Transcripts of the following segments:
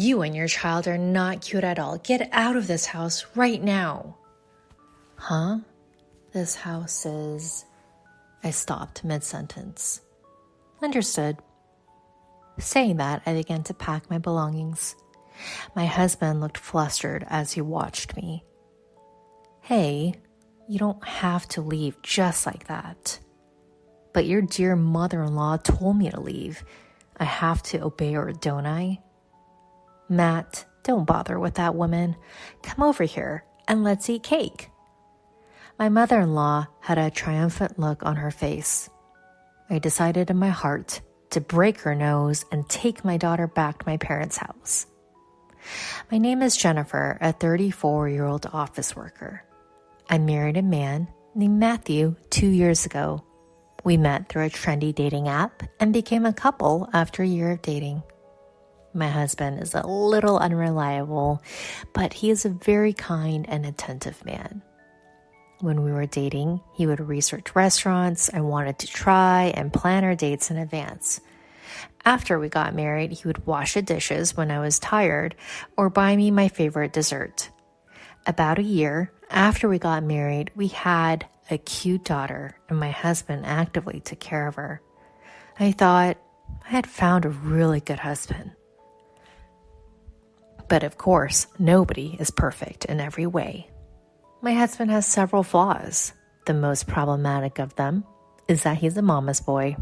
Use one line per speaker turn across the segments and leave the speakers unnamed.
You and your child are not cute at all. Get out of this house right now. Huh? This house is... I stopped mid-sentence. Understood. Saying that, I began to pack my belongings. My husband looked flustered as he watched me. Hey, you don't have to leave just like that. But your dear mother-in-law told me to leave. I have to obey her, don't I? Matt, don't bother with that woman. Come over here and let's eat cake. My mother-in-law had a triumphant look on her face. I decided in my heart to break her nose and take my daughter back to my parents' house. My name is Jennifer, a 34-year-old office worker. I married a man named Matthew 2 years ago. We met through a trendy dating app and became a couple after a year of dating. My husband is a little unreliable, but he is a very kind and attentive man. When we were dating, he would research restaurants I wanted to try and plan our dates in advance. After we got married, he would wash the dishes when I was tired or buy me my favorite dessert. About a year after we got married, we had a cute daughter, and my husband actively took care of her. I thought I had found a really good husband. But of course, nobody is perfect in every way. My husband has several flaws. The most problematic of them is that he's a mama's boy.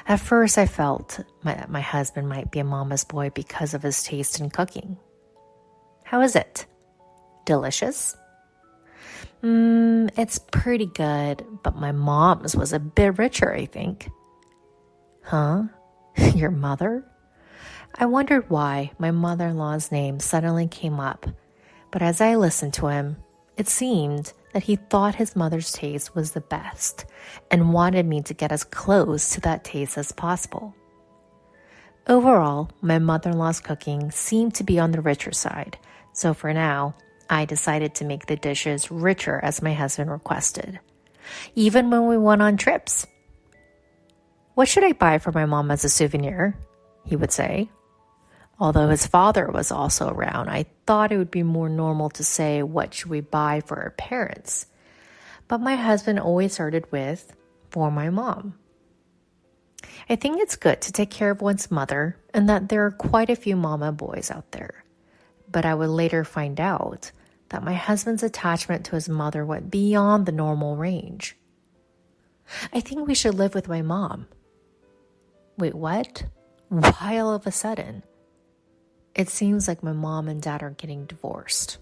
At first, I felt my husband might be a mama's boy because of his taste in cooking. How is it? Delicious? It's pretty good, but my mom's was a bit richer, I think. Huh? Your mother? I wondered why my mother-in-law's name suddenly came up, but as I listened to him, it seemed that he thought his mother's taste was the best and wanted me to get as close to that taste as possible. Overall, my mother-in-law's cooking seemed to be on the richer side, so for now, I decided to make the dishes richer as my husband requested, even when we went on trips. What should I buy for my mom as a souvenir? He would say. Although his father was also around, I thought it would be more normal to say, what should we buy for our parents? But my husband always started with, for my mom. I think it's good to take care of one's mother and that there are quite a few mama boys out there. But I would later find out that my husband's attachment to his mother went beyond the normal range. I think we should live with my mom. Wait, what? Why all of a sudden? It seems like my mom and dad are getting divorced.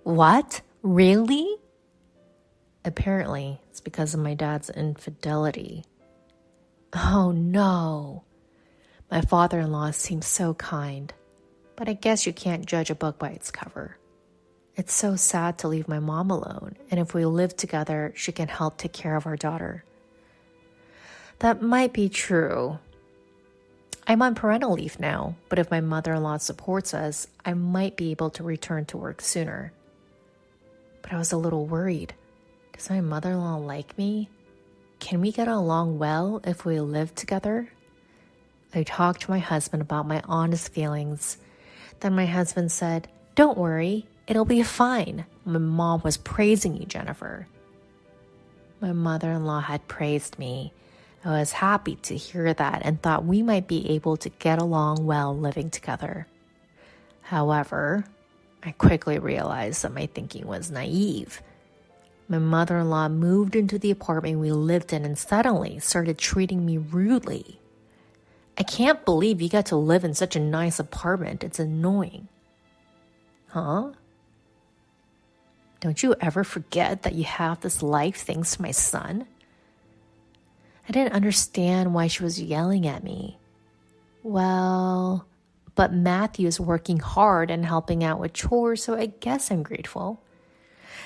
What? Really? Apparently, it's because of my dad's infidelity. Oh no. My father-in-law seems so kind, but I guess you can't judge a book by its cover. It's so sad to leave my mom alone, and if we live together, she can help take care of our daughter. That might be true. I'm on parental leave now, but if my mother-in-law supports us, I might be able to return to work sooner. But I was a little worried. Does my mother-in-law like me? Can we get along well if we live together? I talked to my husband about my honest feelings. Then my husband said, "Don't worry, it'll be fine. My mom was praising you, Jennifer." My mother-in-law had praised me. I was happy to hear that and thought we might be able to get along well living together. However, I quickly realized that my thinking was naive. My mother-in-law moved into the apartment we lived in and suddenly started treating me rudely. I can't believe you get to live in such a nice apartment. It's annoying. Huh? Don't you ever forget that you have this life thanks to my son? I didn't understand why she was yelling at me. Well, but Matthew is working hard and helping out with chores, so I guess I'm grateful.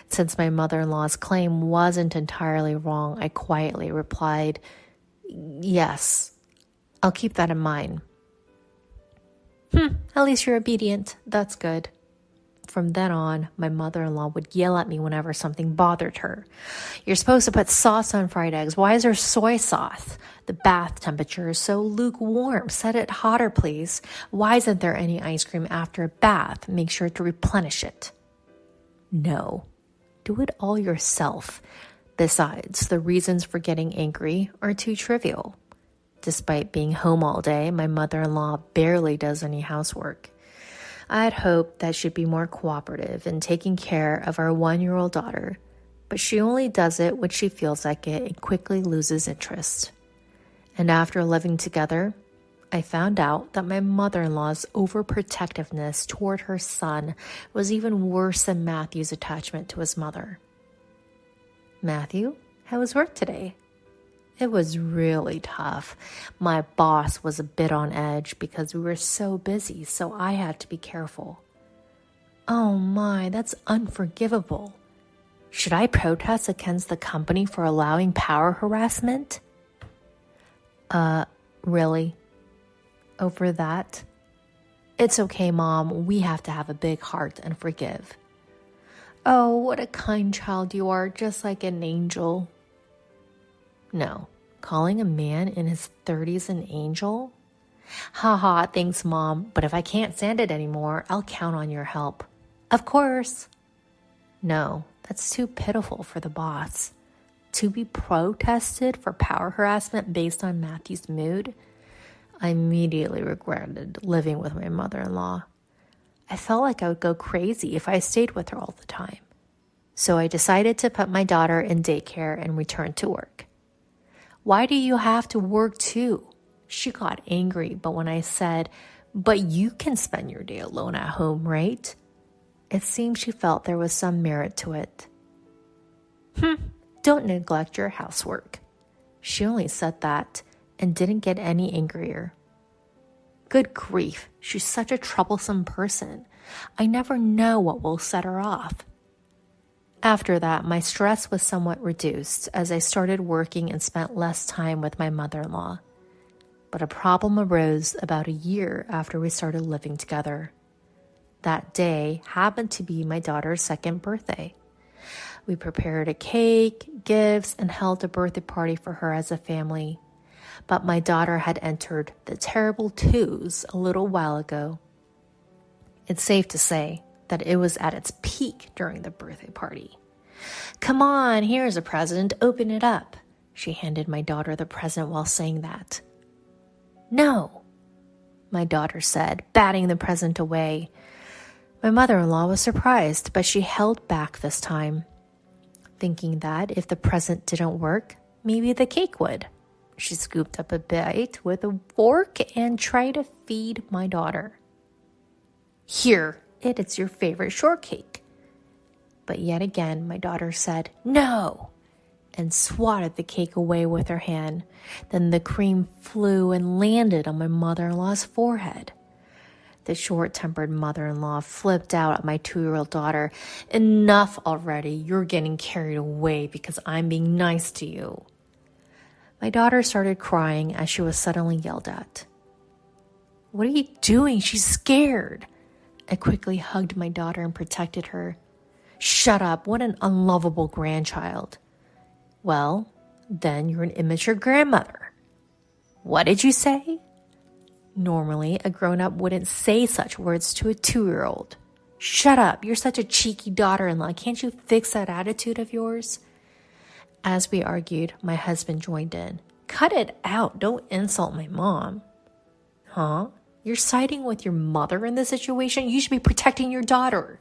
Since my mother-in-law's claim wasn't entirely wrong, I quietly replied, "Yes, I'll keep that in mind." At least you're obedient. That's good. From then on, my mother-in-law would yell at me whenever something bothered her. You're supposed to put sauce on fried eggs. Why is there soy sauce? The bath temperature is so lukewarm. Set it hotter, please. Why isn't there any ice cream after a bath? Make sure to replenish it. No, do it all yourself. Besides, the reasons for getting angry are too trivial. Despite being home all day, my mother-in-law barely does any housework. I had hoped that she'd be more cooperative in taking care of our 1-year-old daughter, but she only does it when she feels like it and quickly loses interest. And after living together, I found out that my mother-in-law's overprotectiveness toward her son was even worse than Matthew's attachment to his mother. Matthew, how was work today? It was really tough. My boss was a bit on edge because we were so busy, so I had to be careful. Oh my, that's unforgivable. Should I protest against the company for allowing power harassment? Really? Over that? It's okay, Mom. We have to have a big heart and forgive. Oh, what a kind child you are, just like an angel. No, calling a man in his 30s an angel? Haha, thanks, Mom, but if I can't stand it anymore, I'll count on your help. Of course. No, that's too pitiful for the boss. To be protested for power harassment based on Matthew's mood? I immediately regretted living with my mother-in-law. I felt like I would go crazy if I stayed with her all the time. So I decided to put my daughter in daycare and return to work. Why do you have to work too? She got angry, but when I said, but you can spend your day alone at home, right? It seemed she felt there was some merit to it. Don't neglect your housework. She only said that and didn't get any angrier. Good grief, she's such a troublesome person. I never know what will set her off. After that, my stress was somewhat reduced as I started working and spent less time with my mother-in-law. But a problem arose about a year after we started living together. That day happened to be my daughter's 2nd birthday. We prepared a cake, gifts, and held a birthday party for her as a family. But my daughter had entered the terrible 2s a little while ago. It's safe to say that it was at its peak during the birthday party. Come on, here's a present, open it up. She handed my daughter the present while saying that. No, my daughter said, batting the present away. My mother-in-law was surprised, but she held back this time, thinking that if the present didn't work, maybe the cake would. She scooped up a bite with a fork and tried to feed my daughter. Here, it's your favorite shortcake. But yet again, my daughter said, no, and swatted the cake away with her hand. Then the cream flew and landed on my mother-in-law's forehead. The short-tempered mother-in-law flipped out at my 2-year-old daughter. Enough already, you're getting carried away because I'm being nice to you. My daughter started crying as she was suddenly yelled at. What are you doing? She's scared. I quickly hugged my daughter and protected her. Shut up, what an unlovable grandchild. Well, then you're an immature grandmother. What did you say? Normally, a grown-up wouldn't say such words to a 2-year-old. Shut up, you're such a cheeky daughter-in-law. Can't you fix that attitude of yours? As we argued, my husband joined in. Cut it out, don't insult my mom. Huh? You're siding with your mother in this situation? You should be protecting your daughter.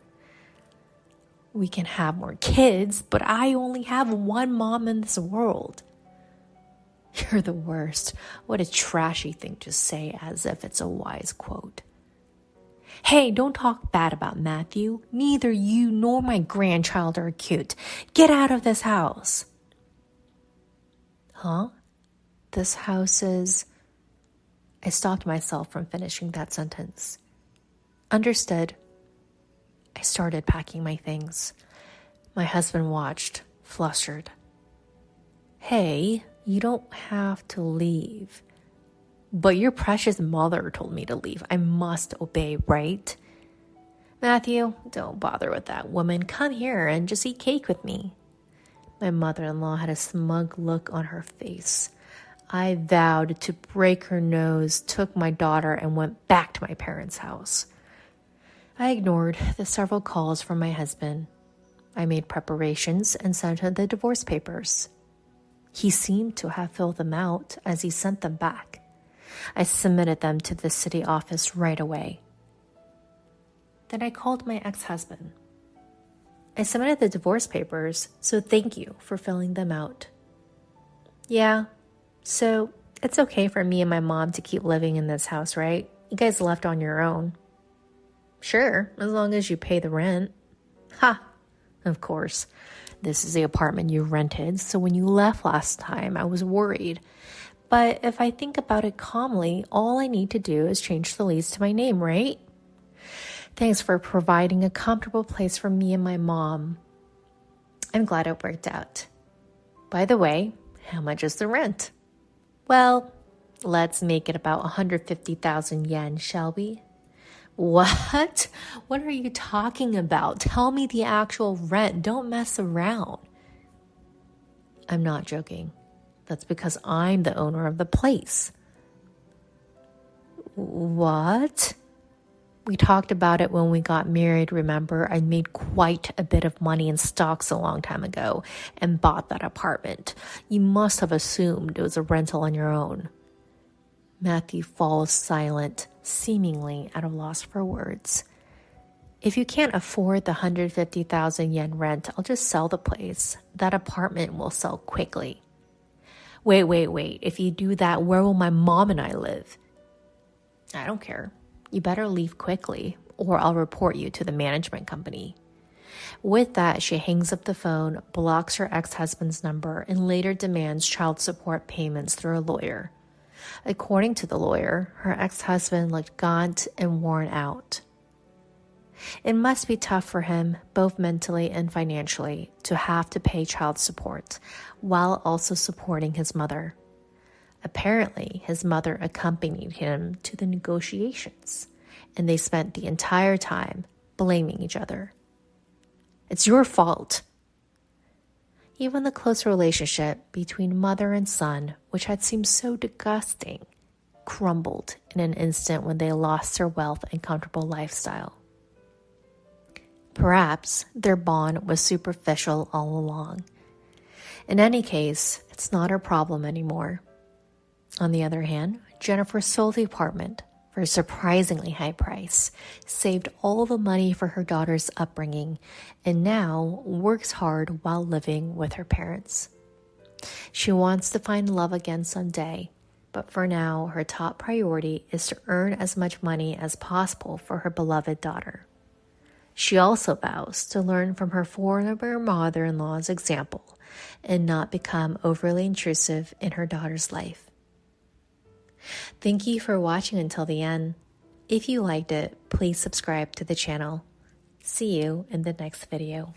We can have more kids, but I only have one mom in this world. You're the worst. What a trashy thing to say as if it's a wise quote. Hey, don't talk bad about Matthew. Neither you nor my grandchild are cute. Get out of this house. Huh? This house is... I stopped myself from finishing that sentence. Understood. I started packing my things. My husband watched, flustered. Hey, you don't have to leave. But your precious mother told me to leave. I must obey, right? Matthew, don't bother with that woman. Come here and just eat cake with me. My mother-in-law had a smug look on her face. I vowed to break her nose, took my daughter, and went back to my parents' house. I ignored the several calls from my husband. I made preparations and sent him the divorce papers. He seemed to have filled them out as he sent them back. I submitted them to the city office right away. Then I called my ex-husband. I submitted the divorce papers, so thank you for filling them out. Yeah, so it's okay for me and my mom to keep living in this house, right? You guys left on your own. Sure, as long as you pay the rent. Ha! Of course. This is the apartment you rented, so when you left last time, I was worried. But if I think about it calmly, all I need to do is change the lease to my name, right? Thanks for providing a comfortable place for me and my mom. I'm glad it worked out. By the way, how much is the rent? Well, let's make it about 150,000 yen, shall we? What? What are you talking about? Tell me the actual rent. Don't mess around. I'm not joking. That's because I'm the owner of the place. What? We talked about it when we got married, remember? I made quite a bit of money in stocks a long time ago and bought that apartment. You must have assumed it was a rental on your own. Matthew falls silent, seemingly at a loss for words. If you can't afford the 150,000 yen rent, I'll just sell the place. That apartment will sell quickly. Wait. If you do that, where will my mom and I live? I don't care. You better leave quickly, or I'll report you to the management company. With that, she hangs up the phone, blocks her ex-husband's number, and later demands child support payments through a lawyer. According to the lawyer, her ex-husband looked gaunt and worn out. It must be tough for him, both mentally and financially, to have to pay child support while also supporting his mother. Apparently, his mother accompanied him to the negotiations, and they spent the entire time blaming each other. It's your fault. Even the close relationship between mother and son, which had seemed so disgusting, crumbled in an instant when they lost their wealth and comfortable lifestyle. Perhaps their bond was superficial all along. In any case, it's not her problem anymore. On the other hand, Jennifer sold the apartment for a surprisingly high price, saved all the money for her daughter's upbringing, and now works hard while living with her parents. She wants to find love again someday, but for now, her top priority is to earn as much money as possible for her beloved daughter. She also vows to learn from her former mother-in-law's example and not become overly intrusive in her daughter's life. Thank you for watching until the end. If you liked it, please subscribe to the channel. See you in the next video.